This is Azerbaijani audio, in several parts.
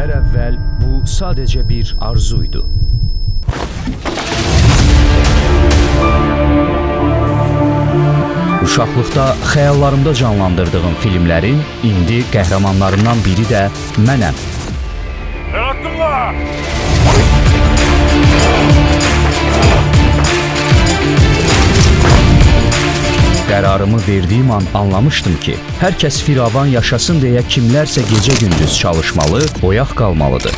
İllər əvvəl bu sadəcə bir arzuydu. Uşaqlıqda xəyallarımda canlandırdığım filmlərin indi qəhrəmanlarından biri də mənəm. Qərarımı verdiyim an anlamışdım ki, hər kəs firavan yaşasın deyə kimlərsə gecə-gündüz çalışmalı, oyaq qalmalıdır.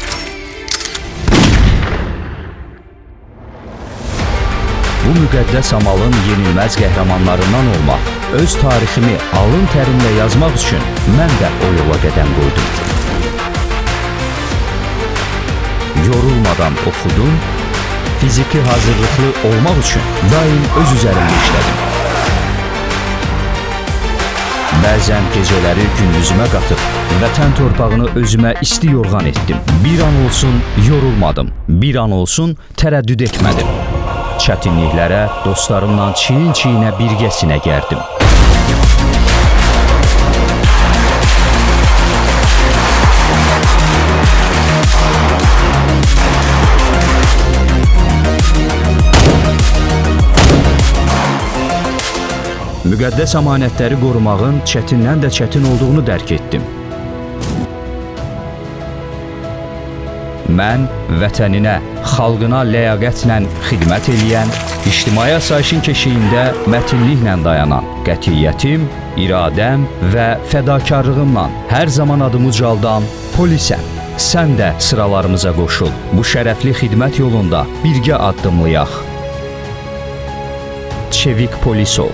Bu müqəddəs amalın yenilməz qəhrəmanlarından olmaq, öz tariximi alın tərimlə yazmaq üçün mən də o yola qədəm qoydum. Yorulmadan oxudum, fiziki hazırlıqlı olmaq üçün daim öz üzərimdə işlədim. Bəzən gecələri gündüzümə qatıb, vətən torpağını özümə isti yorğan etdim. Bir an olsun yorulmadım, bir an olsun tərəddüd etmədim. Çətinliklərə dostlarımla çiyin-çiyinə birgəsinə gərdim. Müqəddəs əmanətləri qorumağın çətindən də çətin olduğunu dərk etdim. Mən vətəninə, xalqına ləyaqətlə xidmət eləyən, ictimai asayişin keşiyində mətinliklə dayanan qətiyyətim, iradəm və fədakarlığımla hər zaman adımı ucaldan polisəm. Sən də sıralarımıza qoşul. Bu şərəfli xidmət yolunda birgə addımlayaq. Çevik polis ol.